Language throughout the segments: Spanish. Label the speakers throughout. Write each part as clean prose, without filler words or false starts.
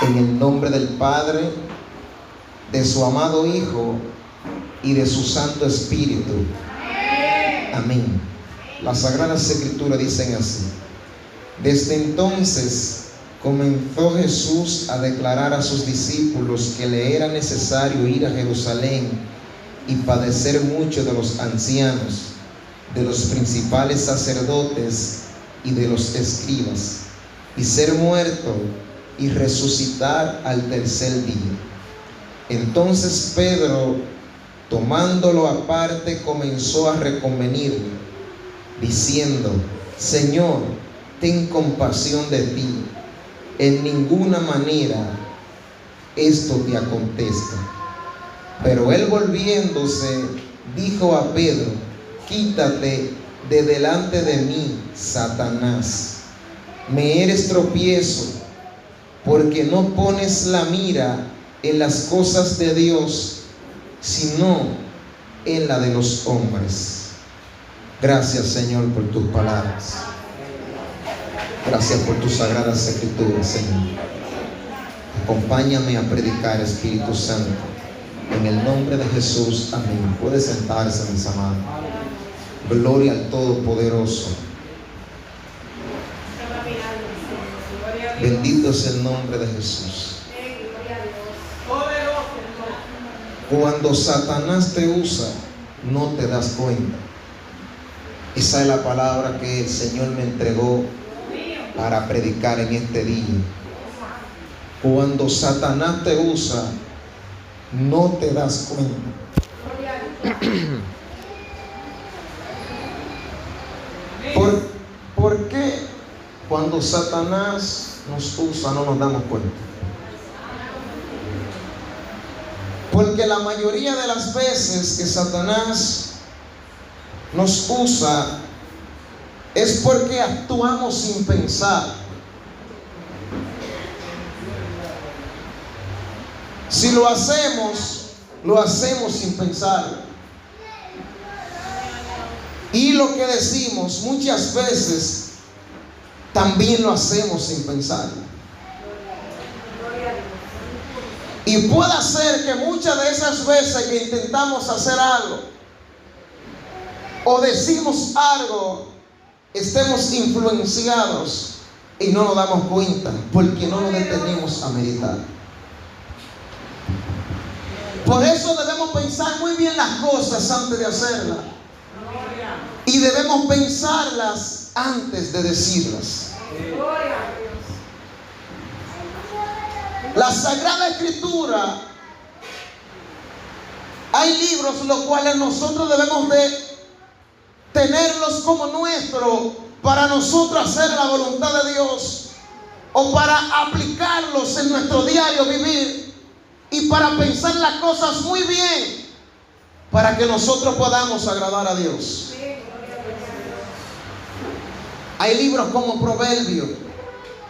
Speaker 1: En el nombre del Padre, de su amado Hijo y de su Santo Espíritu. Amén. Las Sagradas Escrituras dicen así: desde entonces comenzó Jesús a declarar a sus discípulos que le era necesario ir a Jerusalén y padecer mucho de los ancianos, de los principales sacerdotes y de los escribas, y ser muerto y resucitar al tercer día. Entonces Pedro, tomándolo aparte, comenzó a reconvenirle, diciendo: Señor, ten compasión de ti. En ninguna manera esto te acontezca. Pero él, volviéndose, dijo a Pedro: quítate de delante de mí, Satanás. Me eres tropiezo, porque no pones la mira en las cosas de Dios, sino en la de los hombres. Gracias, Señor, por tus palabras. Gracias por tus sagradas escrituras, Señor. Acompáñame a predicar, Espíritu Santo. En el nombre de Jesús, amén. Puede sentarse, mis amados. Gloria al Todopoderoso. Bendito es el nombre de Jesús. Cuando Satanás te usa, no te das cuenta. Esa es la palabra que el Señor me entregó para predicar en este día. Cuando Satanás te usa, no te das cuenta. ¿Por qué cuando Satanás nos usa no nos damos cuenta? Porque la mayoría de las veces que Satanás nos usa es porque actuamos sin pensar. Si lo hacemos sin pensar. Y lo que decimos muchas veces también lo hacemos sin pensar. Y puede ser que muchas de esas veces que intentamos hacer algo o decimos algo, estemos influenciados y no nos damos cuenta, porque no nos detenemos a meditar. Por eso debemos pensar muy bien las cosas antes de hacerlas, y debemos pensarlas antes de decirlas. La Sagrada Escritura, hay libros los cuales nosotros debemos de tenerlos como nuestro, para nosotros hacer la voluntad de Dios, o para aplicarlos en nuestro diario vivir, y para pensar las cosas muy bien, para que nosotros podamos agradar a Dios. Hay libros como Proverbios,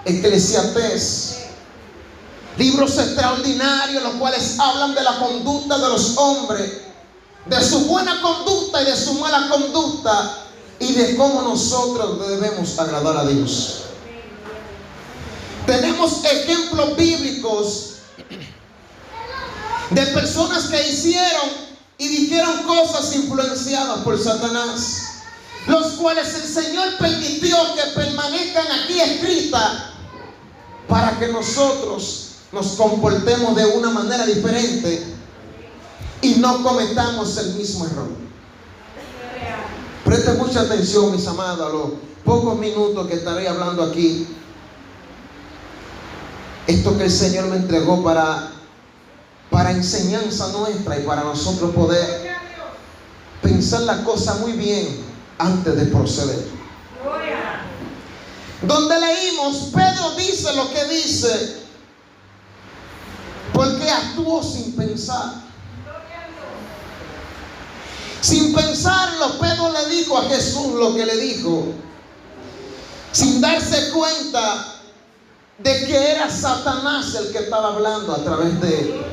Speaker 1: Eclesiastés, libros extraordinarios, los cuales hablan de la conducta de los hombres, de su buena conducta y de su mala conducta, y de cómo nosotros debemos agradar a Dios. Tenemos ejemplos bíblicos de personas que hicieron y dijeron cosas influenciadas por Satanás, los cuales el Señor permitió que permanezcan aquí escritas, para que nosotros nos comportemos de una manera diferente y no cometamos el mismo error. Preste mucha atención, mis amados, a los pocos minutos que estaré hablando aquí. Esto que el Señor me entregó para enseñanza nuestra, y para nosotros poder pensar las cosas muy bien antes de proceder. Donde leímos, Pedro dice lo que dice porque actuó sin pensar. Sin pensarlo, Pedro le dijo a Jesús lo que le dijo, sin darse cuenta de que era Satanás el que estaba hablando a través de él.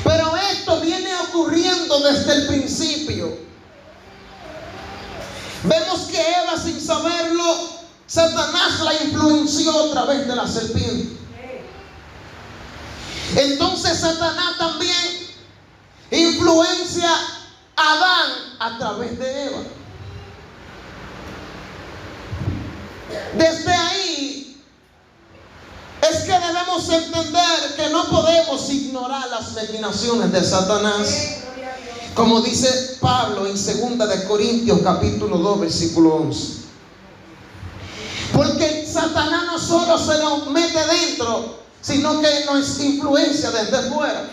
Speaker 1: Pero esto viene ocurriendo desde el principio. Vemos que Eva, sin saberlo, Satanás la influenció a través de la serpiente. Entonces Satanás también influencia a Adán a través de Eva. Desde ahí es que debemos entender que no podemos ignorar las maquinaciones de Satanás. Como dice Pablo en 2 de Corintios capítulo 2 versículo 11. Porque Satanás no solo se nos mete dentro, sino que nos influencia desde fuera.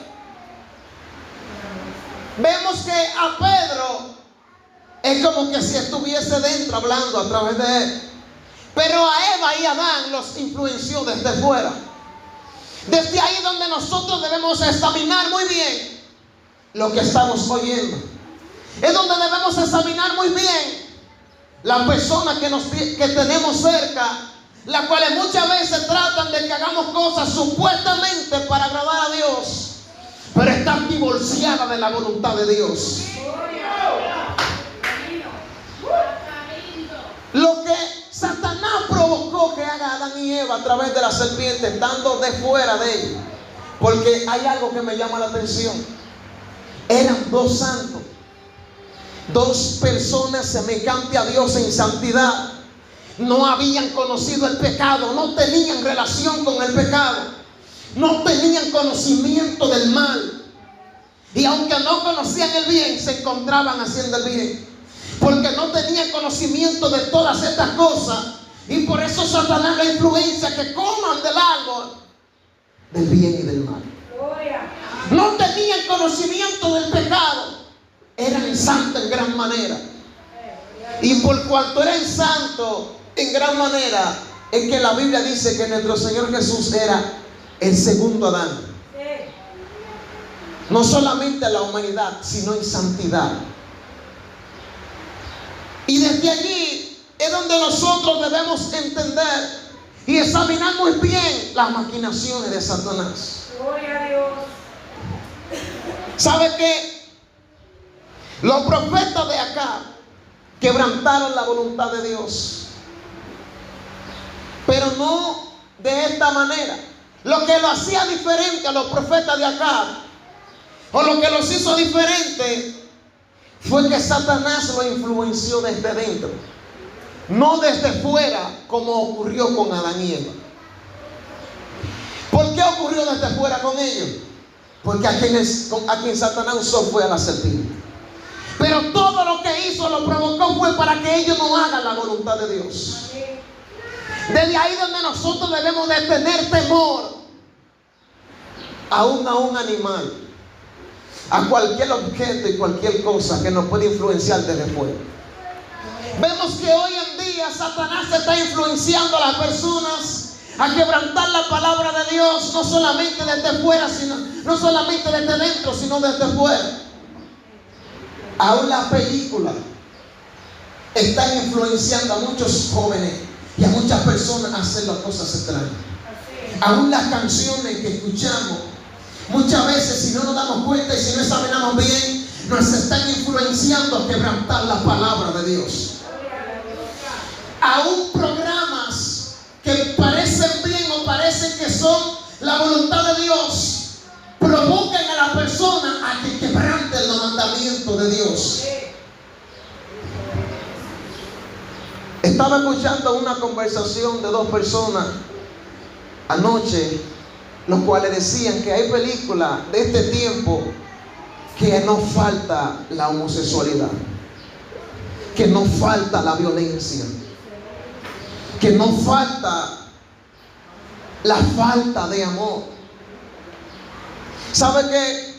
Speaker 1: Vemos que a Pedro es como que si estuviese dentro hablando a través de él. Pero a Eva y a Adán los influenció desde fuera. Desde ahí donde nosotros debemos examinar muy bien lo que estamos oyendo. Es donde debemos examinar muy bien la persona que tenemos cerca, las cuales muchas veces tratan de que hagamos cosas supuestamente para agradar a Dios, pero están divorciadas de la voluntad de Dios. Lo que Satanás provocó que haga Adán y Eva a través de la serpiente, estando de fuera de ellos. Porque hay algo que me llama la atención. Eran dos santos, dos personas semejantes a Dios en santidad. No habían conocido el pecado, no tenían relación con el pecado, no tenían conocimiento del mal. Y aunque no conocían el bien, se encontraban haciendo el bien, porque no tenían conocimiento de todas estas cosas. Y por eso Satanás la influencia que coman del árbol del bien y del mal. No tenían conocimiento del pecado, eran santos en gran manera. Y por cuanto eran santos en gran manera, es que la Biblia dice que nuestro Señor Jesús era el segundo Adán. No solamente en la humanidad, sino en santidad. Y desde allí es donde nosotros debemos entender y examinar muy bien las maquinaciones de Satanás.
Speaker 2: Gloria a Dios.
Speaker 1: ¿Sabe qué? Los profetas de acá quebrantaron la voluntad de Dios, pero no de esta manera. Lo que lo hacía diferente a los profetas de acá, o lo que los hizo diferente, fue que Satanás lo influenció desde dentro, no desde fuera, como ocurrió con Adán y Eva. ¿Por qué ocurrió desde fuera con ellos? Porque a quien Satanás usó fue a la serpiente. Pero todo lo que hizo, lo provocó, fue para que ellos no hagan la voluntad de Dios. Desde ahí donde nosotros debemos de tener temor aún a un animal, a cualquier objeto y cualquier cosa que nos puede influenciar desde fuera. Vemos que hoy en día Satanás está influenciando a las personas a quebrantar la palabra de Dios, no solamente desde fuera, no solamente desde dentro, sino desde fuera. Aún las películas están influenciando a muchos jóvenes y a muchas personas a hacer las cosas extrañas. Aún las canciones que escuchamos, muchas veces, si no nos damos cuenta y si no examinamos bien, nos están influenciando a quebrantar la palabra de Dios. Aún programas que parecen bien o parecen que son la voluntad de Dios, provocan a la persona a que quebrante los mandamientos de Dios. Estaba escuchando una conversación de dos personas anoche, los cuales decían que hay películas de este tiempo que no falta la homosexualidad, que no falta la violencia, que no falta la falta de amor. ¿Sabe qué?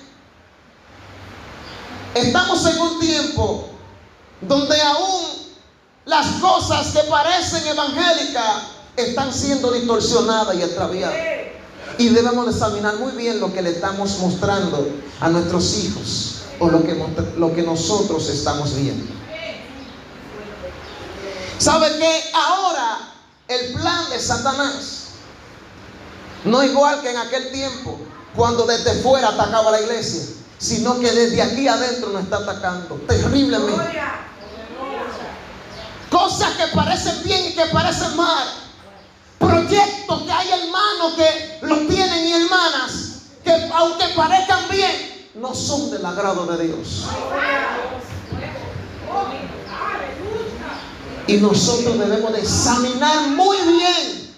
Speaker 1: Estamos en un tiempo donde aún las cosas que parecen evangélicas están siendo distorsionadas y extraviadas. Y debemos examinar muy bien lo que le estamos mostrando a nuestros hijos, o lo que nosotros estamos viendo. ¿Sabe qué? Ahora el plan de Satanás no igual que en aquel tiempo, cuando desde fuera atacaba a la iglesia, sino que desde aquí adentro nos está atacando terriblemente. cosas que parecen bien y que parecen mal, proyectos que hay hermanos que los tienen y hermanas que aunque parezcan bien, no son del agrado de Dios. Y nosotros debemos de examinar muy bien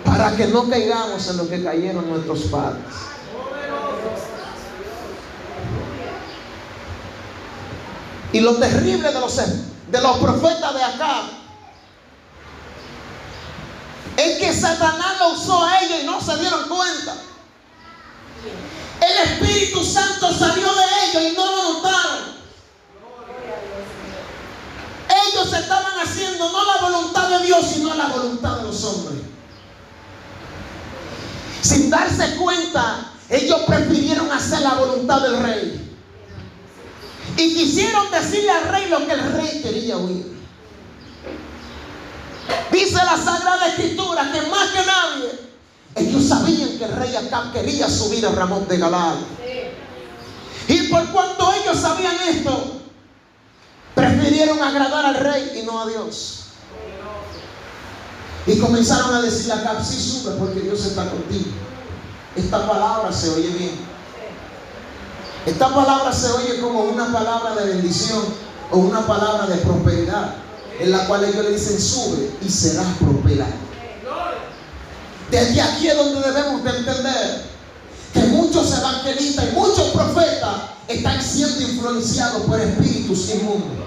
Speaker 1: para que no caigamos en lo que cayeron nuestros padres. Y lo terrible de los profetas de acá es que Satanás lo usó a ellos y no se dieron cuenta. El Espíritu Santo salió de ellos y no lo notaron. Ellos estaban haciendo no la voluntad de Dios, sino la voluntad de los hombres. Sin darse cuenta, ellos prefirieron hacer la voluntad del rey. Y quisieron decirle al rey lo que el rey quería oír. Dice la Sagrada Escritura que más que nadie, ellos sabían que el rey Acab quería subir a Ramón de Galaad. Y por cuanto ellos sabían esto, prefirieron agradar al rey y no a Dios. Y comenzaron a decirle a Acab: sí, sube porque Dios está contigo. Esta palabra se oye bien. Esta palabra se oye como una palabra de bendición o una palabra de prosperidad, en la cual ellos le dicen: sube y serás prosperado. Desde aquí es donde debemos de entender que muchos evangelistas y muchos profetas están siendo influenciados por espíritus inmundos,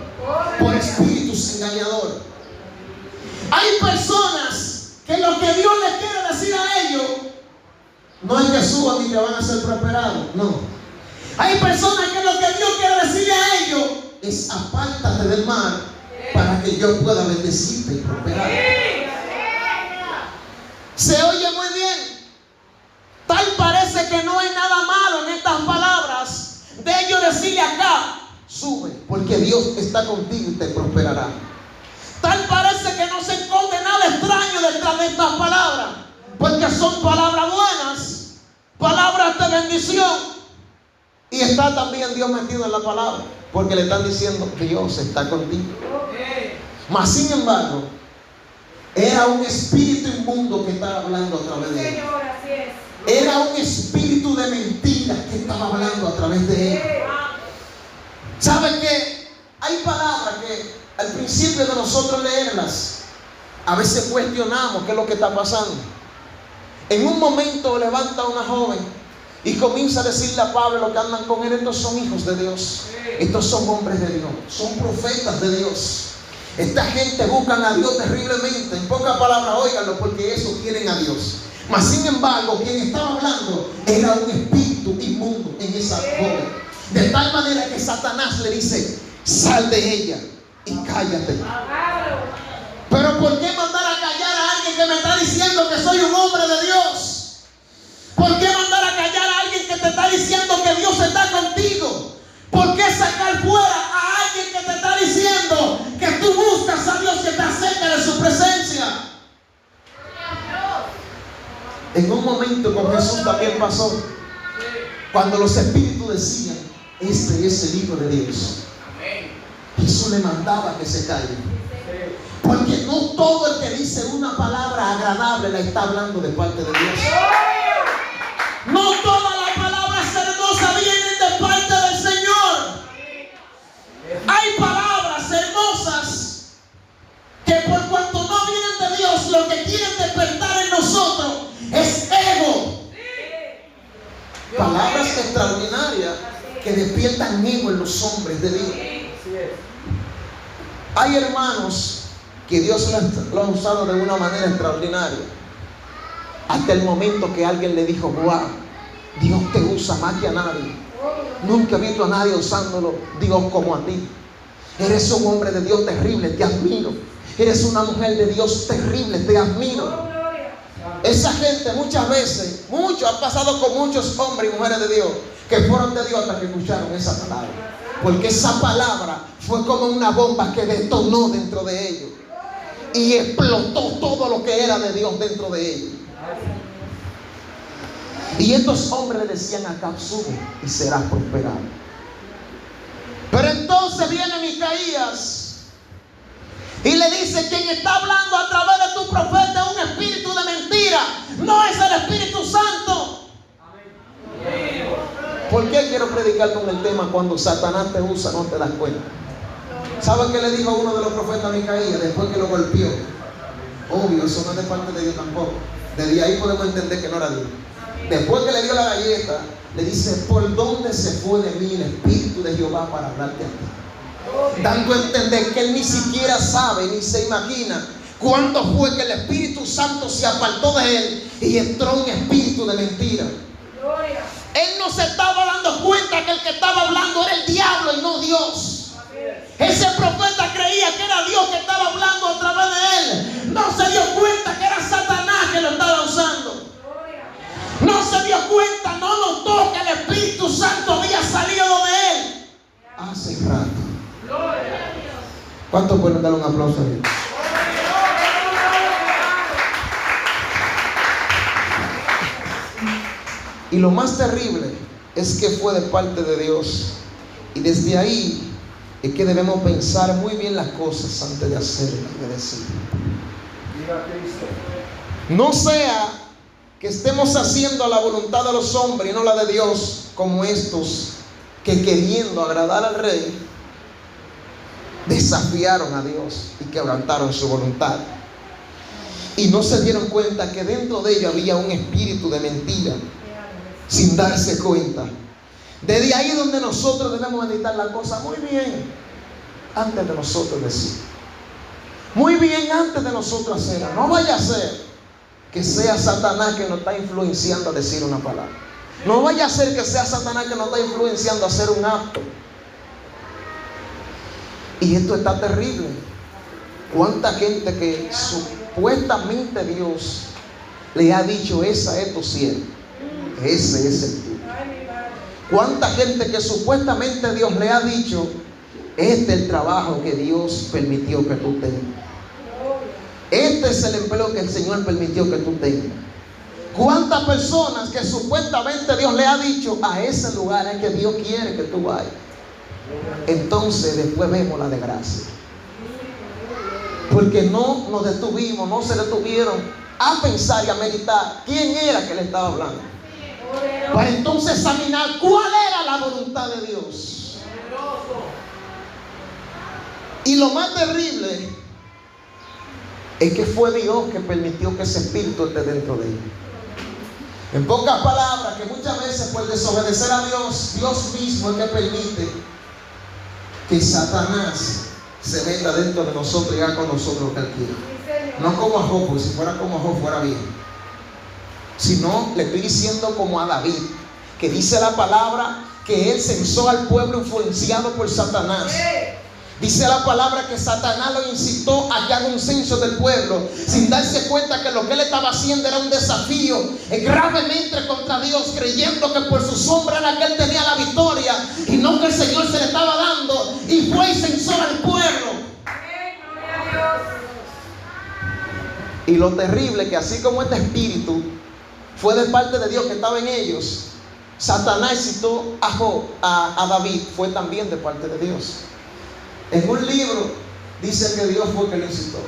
Speaker 1: por espíritus engañadores. Hay personas que lo que Dios les quiere decir a ellos no es que suban y que van a ser prosperados, no. Hay personas que lo que Dios quiere decirle a ellos es: apártate del mal para que yo pueda bendecirte y prosperar. Se oye muy bien. Tal parece que no hay nada malo en estas palabras de ellos decirle acá: sube porque Dios está contigo y te prosperará. Tal parece que no se esconde nada extraño detrás de estas palabras, porque son palabras buenas, palabras de bendición. Y está también Dios metido en la palabra, porque le están diciendo: Dios está contigo. Mas sin embargo, era un espíritu inmundo que estaba hablando a través de él. Era un espíritu de mentiras que estaba hablando a través de él. ¿Saben qué? Hay palabras que al principio de nosotros leerlas, a veces cuestionamos qué es lo que está pasando. En un momento levanta una joven y comienza a decirle a Pablo: lo que andan con él, estos son hijos de Dios, estos son hombres de Dios, son profetas de Dios. Esta gente buscan a Dios terriblemente. En pocas palabras, óiganlo, porque eso quieren a Dios. Mas sin embargo, quien estaba hablando era un espíritu inmundo en esa joven, de tal manera que Satanás le dice: sal de ella y cállate. Pero ¿por qué mandar a callar a alguien que me está diciendo que soy un hombre de Dios? ¿Por qué mandar a callar a alguien que te está diciendo que Dios está contigo? ¿Por qué sacar fuera a alguien que te está diciendo que tú buscas a Dios, que te acerca de su presencia? En un momento con Jesús también pasó, cuando los espíritus decían: este es el Hijo de Dios. Jesús le mandaba que se calle, porque no todo el que dice una palabra agradable la está hablando de parte de Dios. No todas las palabras hermosas vienen de parte del Señor. Hay palabras hermosas que por cuanto no vienen de Dios, lo que quieren despertar en nosotros es ego. Palabras extraordinarias que despiertan ego en los hombres de Dios. Hay hermanos que Dios lo ha usado de una manera extraordinaria, hasta el momento que alguien le dijo: wow, Dios te usa más que a nadie. Nunca he visto a nadie usándolo Dios como a ti. Eres un hombre de Dios terrible, te admiro. Eres una mujer de Dios terrible, te admiro. Esa gente muchas veces, han pasado con muchos hombres y mujeres de Dios que fueron de Dios hasta que escucharon esa palabra, porque esa palabra fue como una bomba que detonó dentro de ellos y explotó todo lo que era de Dios dentro de ellos. Y estos hombres le decían a Acab: sube y serás prosperado. Pero entonces viene Micaías Y le dice: quien está hablando a través de tu profeta es un espíritu de mentira, no es el Espíritu Santo. ¿Por qué quiero predicar con el tema? Cuando Satanás te usa no te das cuenta. ¿Saben qué le dijo uno de los profetas a Micaías después que lo golpeó? Obvio, eso no es de parte de Dios tampoco. Desde ahí podemos entender que no era Dios. Después que le dio la galleta, le dice: ¿por dónde se fue de mí el Espíritu de Jehová para hablarte a ti? Dando a entender que él ni siquiera sabe ni se imagina cuándo fue que el Espíritu Santo se apartó de él y entró un espíritu de mentira. Él no se estaba dando cuenta que el que estaba hablando era el diablo y no Dios. Ese profeta creía que era Dios que estaba hablando a través de él. No se dio cuenta que era Satanás que lo estaba usando. No se dio cuenta, no notó que el Espíritu Santo había salido de él hace rato. ¿Cuántos pueden dar un aplauso a Dios? Y lo más terrible es que fue de parte de Dios. Y desde ahí es que debemos pensar muy bien las cosas antes de hacerlas y de decir. No sea que estemos haciendo la voluntad de los hombres y no la de Dios, como estos que, queriendo agradar al rey, desafiaron a Dios y quebrantaron su voluntad. Y no se dieron cuenta que dentro de ellos había un espíritu de mentira, sin darse cuenta. Desde ahí donde nosotros debemos meditar la cosa muy bien antes de nosotros decir, muy bien antes de nosotros hacerla. No vaya a ser que sea Satanás que nos está influenciando a decir una palabra. No vaya a ser que sea Satanás que nos está influenciando a hacer un acto. Y esto está terrible. Cuánta gente que supuestamente Dios le ha dicho: esa es tu sierva, ese es el tuyo. Cuánta gente que supuestamente Dios le ha dicho: este es el trabajo que Dios permitió que tú tengas, este es el empleo que el Señor permitió que tú tengas. Cuántas personas que supuestamente Dios le ha dicho: a ese lugar es que Dios quiere que tú vayas. Entonces después vemos la desgracia, porque no nos detuvimos, no se detuvieron a pensar y a meditar quién era que le estaba hablando, para entonces examinar cuál era la voluntad de Dios. Y lo más terrible es que fue Dios que permitió que ese espíritu esté dentro de ellos. En pocas palabras, que muchas veces por desobedecer a Dios, Dios mismo es que permite que Satanás se meta dentro de nosotros y haga con nosotros lo que él quiere. No como a Job, porque si fuera como a Job fuera bien. Sino le estoy diciendo como a David, que dice la palabra que él censó al pueblo influenciado por Satanás. Dice la palabra que Satanás lo incitó a que haga un censo del pueblo, sin darse cuenta que lo que él estaba haciendo era un desafío gravemente contra Dios, creyendo que por su sombra era que él tenía la victoria y no que el Señor se le estaba dando, y fue y censó al pueblo. Y lo terrible que así como este espíritu fue de parte de Dios que estaba en ellos, Satanás incitó a David, fue también de parte de Dios. En un libro dice que Dios fue el que lo incitó,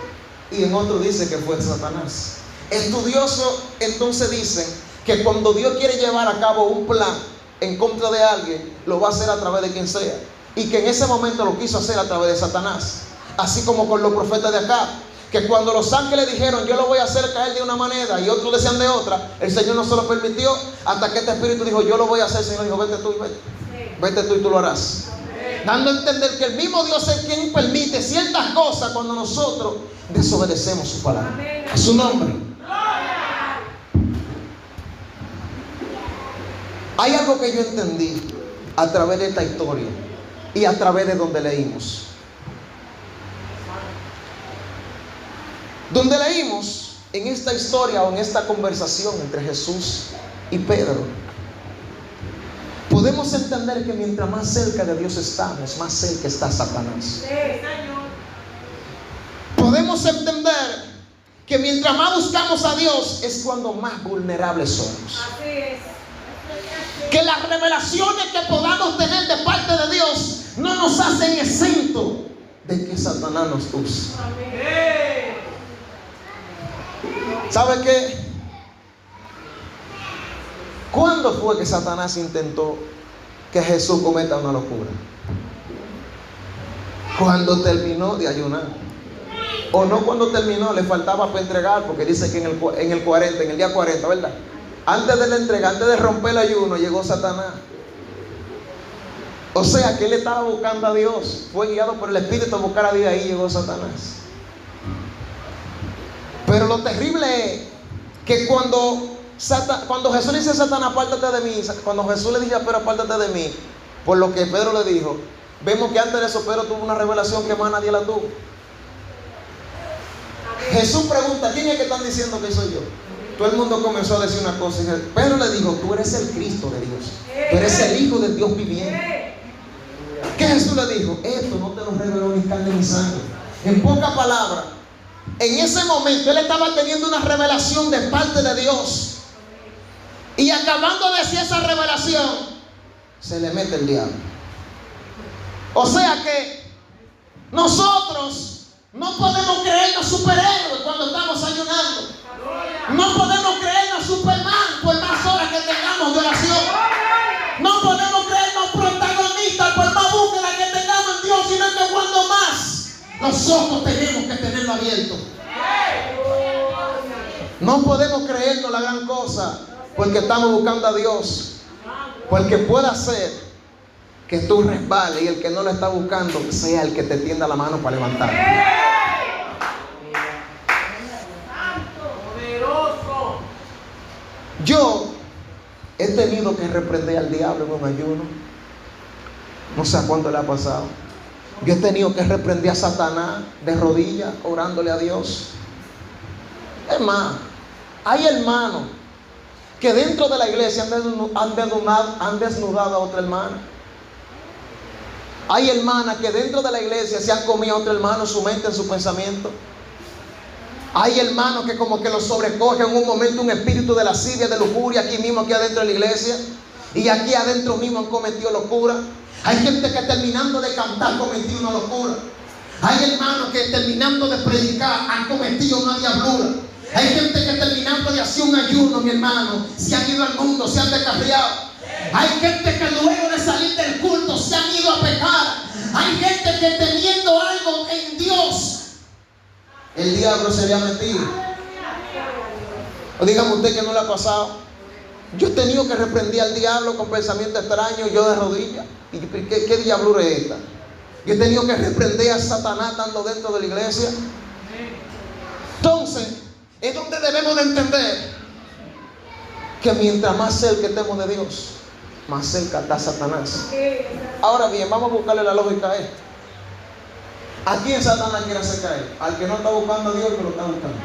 Speaker 1: y en otro dice que fue Satanás. Estudiosos entonces dicen que cuando Dios quiere llevar a cabo un plan en contra de alguien, lo va a hacer a través de quien sea, y que en ese momento lo quiso hacer a través de Satanás. Así como con los profetas de acá, que cuando los ángeles dijeron: yo lo voy a hacer caer de una manera, y otros decían de otra, el Señor no se lo permitió, hasta que este espíritu dijo: yo lo voy a hacer. El Señor dijo: vete tú y vete. Vete tú y tú lo harás. Dando a entender que el mismo Dios es quien permite ciertas cosas cuando nosotros desobedecemos su palabra. A su nombre. Hay algo que yo entendí a través de esta historia y a través de donde leímos. Donde leímos en esta historia o en esta conversación entre Jesús y Pedro, podemos entender que mientras más cerca de Dios estamos, más cerca está Satanás. Podemos entender que mientras más buscamos a Dios es cuando más vulnerables somos. Que las revelaciones que podamos tener de parte de Dios no nos hacen exentos de que Satanás nos usa. ¿Sabe qué? ¿Cuándo fue que Satanás intentó que Jesús cometa una locura? Cuando terminó de ayunar. O no cuando terminó, le faltaba para entregar, porque dice que en el día 40, ¿verdad? Antes de la entrega, antes de romper el ayuno, llegó Satanás. O sea que él estaba buscando a Dios, fue guiado por el Espíritu a buscar a Dios, ahí llegó Satanás. Pero lo terrible es que cuando Jesús le dice a Satanás, apártate de mí, cuando Jesús le dice a Pedro, apártate de mí, por lo que Pedro le dijo, vemos que antes de eso Pedro tuvo una revelación que más nadie la tuvo. Jesús pregunta, ¿quién es que están diciendo que soy yo? Todo el mundo comenzó a decir una cosa, y Pedro le dijo, tú eres el Cristo de Dios, tú eres el Hijo del Dios viviente. ¿Qué Jesús le dijo? Esto no te lo reveló ni carne ni sangre. En pocas palabras, en ese momento él estaba teniendo una revelación de parte de Dios, y acabando de decir esa revelación, se le mete el diablo. O sea que nosotros no podemos creernos superhéroes cuando estamos ayunando. No podemos creernos Superman por más horas que tengamos de oración. No podemos creernos protagonistas por más búsqueda que tengamos en Dios, sino que cuando más los ojos tenemos que tenerlo abierto. No podemos creernos la gran cosa porque estamos buscando a Dios, porque puede ser que tú resbales y el que no lo está buscando sea el que te tienda la mano para levantar. Yo he tenido que reprender al diablo en un ayuno. No sé a cuándo le ha pasado. Yo he tenido que reprender a Satanás de rodillas, orándole a Dios. Es más, hay hermanos que dentro de la iglesia han desnudado a otra hermana. Hay hermanas que dentro de la iglesia se han comido a otro hermano, su mente, en su pensamiento. Hay hermanos que como que los sobrecoge en un momento un espíritu de lascivia, de lujuria, aquí mismo, aquí adentro de la iglesia. Y aquí adentro mismo han cometido locura. Hay gente que terminando de cantar cometió una locura. Hay hermanos que terminando de predicar han cometido una diablura. Hay gente que terminando de hacer un ayuno, mi hermano, se han ido al mundo, se han descarriado. Hay gente que luego de salir del culto se han ido a pecar. Hay gente que teniendo algo en Dios, el diablo se le ha metido. O dígame usted que no le ha pasado. Yo he tenido que reprender al diablo con pensamientos extraños, yo de rodillas. ¿Y qué diablura es esta? Yo he tenido que reprender a Satanás estando dentro de la iglesia. Entonces, es donde debemos de entender que mientras más cerca estemos de Dios, más cerca está Satanás. Ahora bien, vamos a buscarle la lógica a esto. ¿A quién Satanás quiere hacer caer? ¿Al que no está buscando a Dios, que lo está buscando?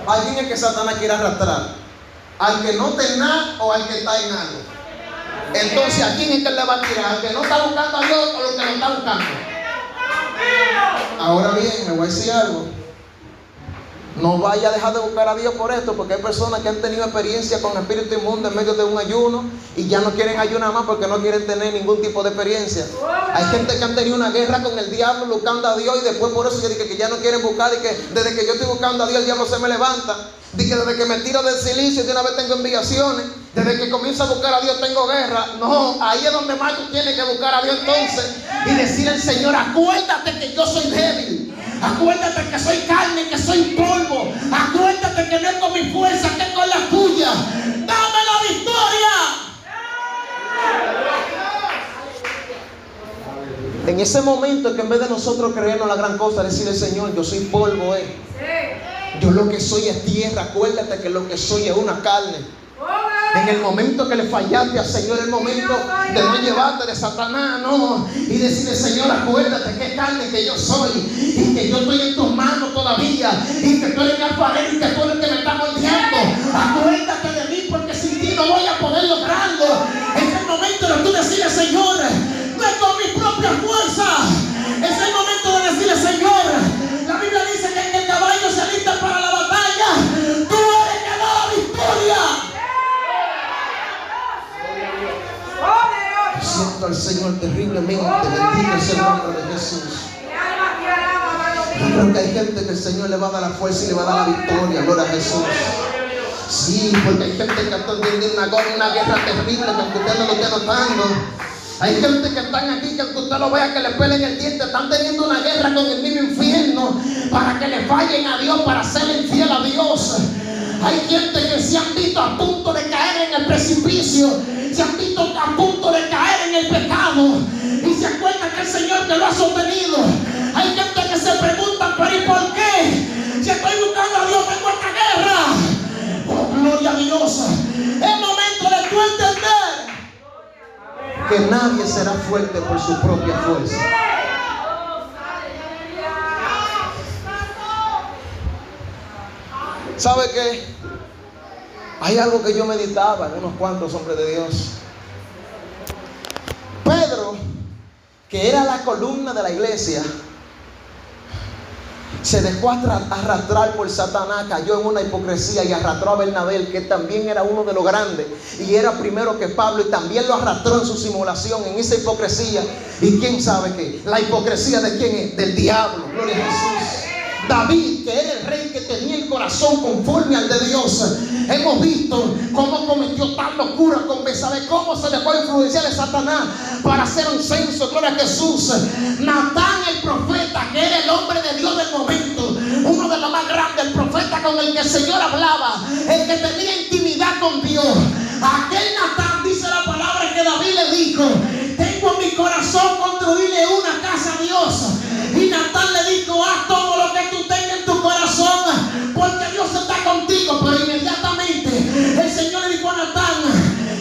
Speaker 1: ¿A quién es que Satanás quiere arrastrar? ¿Al que no está en nada o al que está en algo? Entonces, ¿a quién es que le va a tirar? ¿Al que no está buscando a Dios o al que lo está buscando? Ahora bien, me voy a decir algo. No vaya a dejar de buscar a Dios por esto, porque hay personas que han tenido experiencia con espíritu inmundo en medio de un ayuno y ya no quieren ayunar más porque no quieren tener ningún tipo de experiencia. Hay gente que han tenido una guerra con el diablo buscando a Dios y después por eso que ya no quieren buscar, y que desde que yo estoy buscando a Dios el diablo se me levanta. Y que desde que me tiro del silicio de una vez tengo enviaciones. Desde que comienzo a buscar a Dios tengo guerra. No, ahí es donde más tú tienes que buscar a Dios entonces y decirle al Señor, acuérdate que yo soy débil. Acuérdate que soy carne, que soy polvo. Acuérdate que no es con mi fuerza, que es con la tuya. ¡Dame la victoria! En ese momento, que en vez de nosotros creernos la gran cosa, decirle, Señor, yo soy polvo, yo lo que soy es tierra. Acuérdate que lo que soy es una carne. En el momento que le fallaste al Señor, el momento de no llevarte de Satanás, no, y decirle, Señor, acuérdate que carne que yo soy y que yo estoy en tus manos todavía y que tú eres mi alfarero y que tú eres el que me está moldeando. Acuérdate de mí porque sin ti no voy a poder lograrlo. Es el momento de tú decirle, Señor, no es con mis propias fuerzas. Es el momento de decirle, Señor, la Biblia dice que el caballo se alista para la batalla. Tú eres el que da la victoria. Siento al Señor terriblemente. Bendito sea el nombre de Jesús. Porque hay gente que el Señor le va a dar la fuerza y le va a dar la victoria. Gloria a Jesús. Sí, porque hay gente que está teniendo una guerra terrible que aunque usted no lo esté notando. Hay gente que están aquí que aunque usted lo vea que le pelen el diente, están teniendo una guerra con el mismo infierno para que le fallen a Dios, para serle infiel a Dios. Hay gente que se han visto a punto de caer en el precipicio, se han visto a punto de caer en el pecado y se acuerdan que el Señor que lo ha sostenido. Hay gente que se pregunta, pero ¿y por qué? Si estoy buscando a Dios, tengo esta guerra. Oh, gloria a Dios. Es momento de tú entender que nadie será fuerte por su propia fuerza. ¿Sabe qué? Hay algo que yo meditaba en unos cuantos hombres de Dios. Pedro, que era la columna de la iglesia, se dejó arrastrar por Satanás, cayó en una hipocresía y arrastró a Bernabé, que también era uno de los grandes y era primero que Pablo, y también lo arrastró en su simulación, en esa hipocresía. Y quién sabe qué, la hipocresía de quién es, del diablo. Gloria a Jesús. David, que era el rey que tenía el corazón conforme al de Dios, hemos visto cómo cometió tal locura con Betsabé, cómo se dejó influenciar de Satanás para hacer un censo. Gloria a Jesús. Natán, el profeta, que era el hombre de Dios del momento, uno de los más grandes, el profeta con el que el Señor hablaba, el que tenía intimidad con Dios. Aquel Natán, dice la palabra, que David le dijo: tengo en mi corazón construirle una casa a Dios. Y Natán le dijo: haz todo lo que tú tengas en tu corazón, porque Dios está contigo. Pero inmediatamente el Señor le dijo a Natán: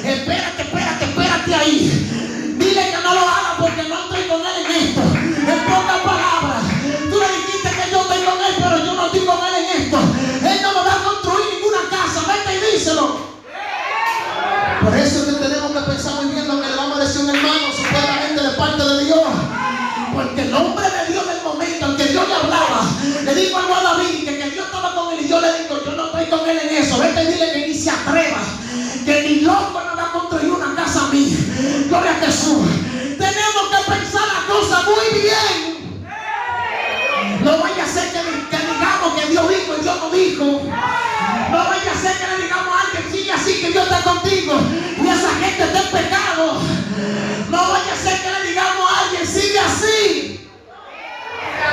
Speaker 1: espérate ahí. Dile que no lo haga porque no estoy con él en esto. En pocas palabras, tú le dijiste que yo estoy con él, pero yo no estoy con él en esto. Él no me va a construir ninguna casa. Vete y díselo. Por eso es que tenemos que pensar muy bien lo que le vamos a decir a un hermano, supuestamente de parte de Dios. Porque el hombre de Dios del momento, el que Dios le hablaba, le dijo algo a David, que Dios estaba con él, y yo le digo: yo no estoy con él en eso. Vete y dile que ni se atreva, que ni loco me va a construir una casa a mí. Gloria a Jesús. Tenemos que pensar las cosas muy bien. No vaya a ser que digamos que Dios dijo y Dios no dijo. No vaya a ser que le digamos a alguien: sigue así, que Dios está contigo, y esa gente está en pecado. No vaya a ser que le digamos a alguien: sigue así,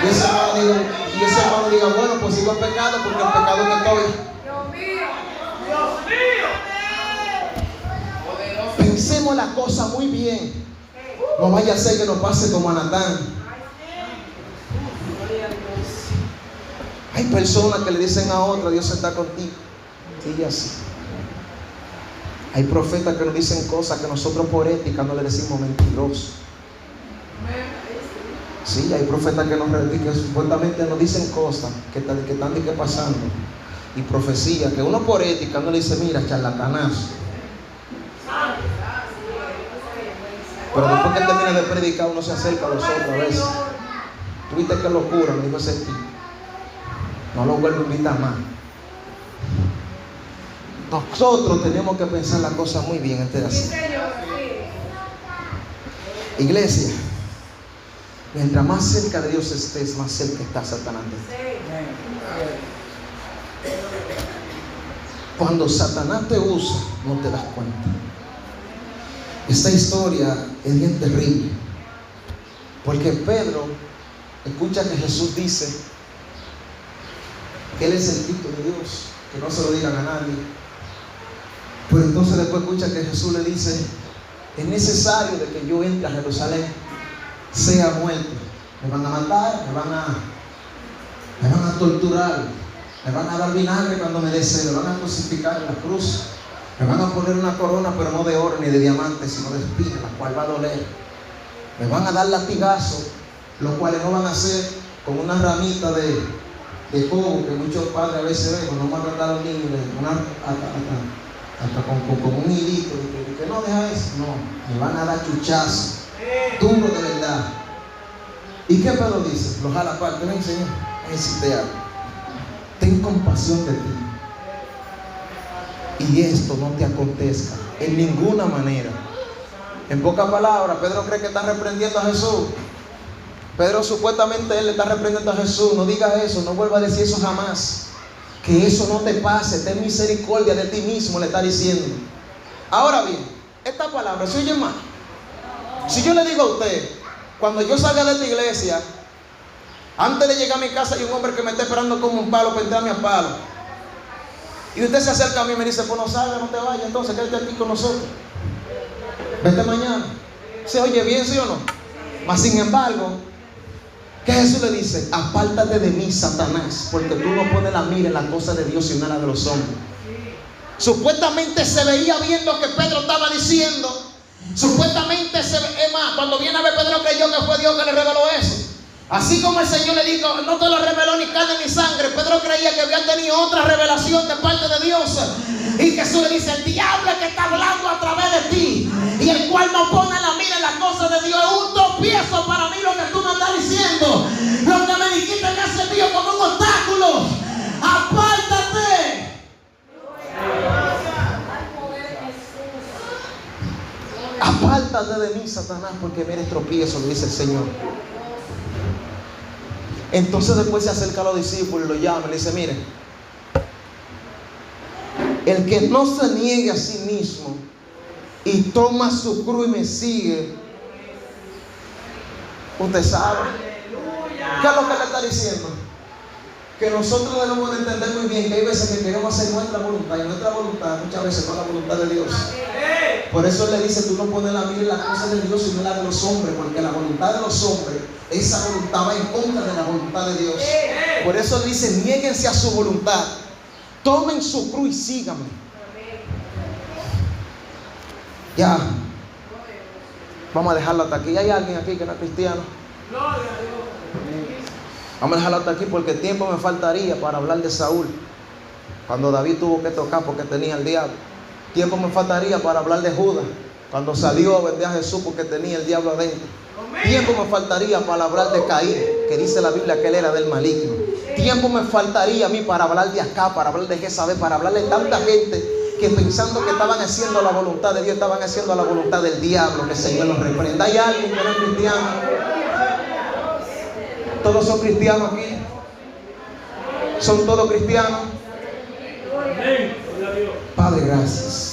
Speaker 1: y ese hermano diga: bueno, pues sigo en pecado porque el pecado que estoy. Dios mío. Pensemos las cosas muy bien. No vaya a ser que nos pase como a Natán. Hay personas que le dicen a otra: Dios está contigo. Sigue así. Hay profetas que nos dicen cosas que nosotros por ética no le decimos mentirosos. Sí, hay profetas que supuestamente nos dicen cosas que están pasando, y profecías que uno por ética no le dice: mira, charlatanazo. Pero después que termina de predicar, uno se acerca a los otros a veces. ¿Tuviste qué locura? Me dijo ese tipo. No lo vuelvo a invitar más. Nosotros tenemos que pensar las cosas muy bien antes de hacer. Iglesia, mientras más cerca de Dios estés, más cerca está Satanás. Cuando Satanás te usa, no te das cuenta. Esta historia es bien terrible, porque Pedro escucha que Jesús dice que Él es el Hijo de Dios, que no se lo digan a nadie. Pero entonces después escucha que Jesús le dice: es necesario de que yo entre a Jerusalén, sea muerto. Me van a matar, me van a torturar, me van a dar vinagre cuando me desee, me van a crucificar en la cruz, me van a poner una corona, pero no de oro ni de diamantes, sino de espinas, la cual va a doler. Me van a dar latigazos, los cuales no van a ser con una ramita de coco que muchos padres a veces ven cuando mandan a los niños, hasta con un hilito, que no deja eso. No, me van a dar chuchazos duro de verdad. ¿Y qué Pedro dice? Lo jala aparte: ven, Señor, necesité algo. Ten compasión de ti, y esto no te acontezca en ninguna manera. En pocas palabras, Pedro cree que está reprendiendo a Jesús. Pedro supuestamente él le está reprendiendo a Jesús: no digas eso, no vuelvas a decir eso jamás, que eso no te pase, ten misericordia de ti mismo, le está diciendo. Ahora bien, esta palabra se oye mal. Si yo le digo a usted, cuando yo salga de esta iglesia, antes de llegar a mi casa hay un hombre que me está esperando como un palo para entrarme a palo, y usted se acerca a mí y me dice: pues no salga, no te vayas, entonces quédate aquí con nosotros, vete mañana. ¿Se oye bien, sí o no? Mas sin embargo, ¿qué Jesús le dice? Apártate de mí, Satanás, porque tú no pones la mira en las cosas de Dios sino en la de los hombres. Supuestamente se veía bien lo que Pedro estaba diciendo. Supuestamente cuando viene a ver, Pedro creyó que fue Dios que le reveló eso. Así como el Señor le dijo: no te lo reveló ni carne ni sangre, Pedro creía que había tenido otra revelación de parte de Dios. Y Jesús le dice: el diablo es que está hablando a través de ti, y el cual no pone la mira en las cosas de Dios. Es un tropiezo para mí lo que tú me estás diciendo. Lo que me dijiste me ha servido como un obstáculo. Apártate. Apártate de mí, Satanás, porque me eres tropiezo, le dice el Señor. Entonces después se acerca a los discípulos y los llama y le dice: mire, el que no se niegue a sí mismo y toma su cruz y me sigue, usted sabe. ¿Qué es lo que le está diciendo? Que nosotros debemos de entender muy bien que hay veces que queremos hacer nuestra voluntad, y nuestra voluntad muchas veces no es la voluntad de Dios. Por eso Él le dice: tú no pones la mira en las cosas de Dios sino en la de los hombres, porque la voluntad de los hombres, esa voluntad va en contra de la voluntad de Dios. Por eso Él dice: niéguense a su voluntad, tomen su cruz y síganme. Ya, vamos a dejarlo hasta aquí. ¿Hay alguien aquí que no es cristiano? Vamos a dejarlo hasta aquí, porque tiempo me faltaría para hablar de Saúl, cuando David tuvo que tocar porque tenía el diablo. Tiempo me faltaría para hablar de Judas, cuando salió a vender a Jesús porque tenía el diablo adentro. Tiempo me faltaría para hablar de Caín, que dice la Biblia que él era del maligno. Tiempo me faltaría a mí para hablar de Acá, para hablar de Jezabel, para hablar de tanta gente que pensando que estaban haciendo la voluntad de Dios, estaban haciendo la voluntad del diablo. Que el Señor los reprenda. ¿Hay alguien que no es cristiano? ¿Todos son cristianos aquí? ¿Son todos cristianos? Padre, gracias.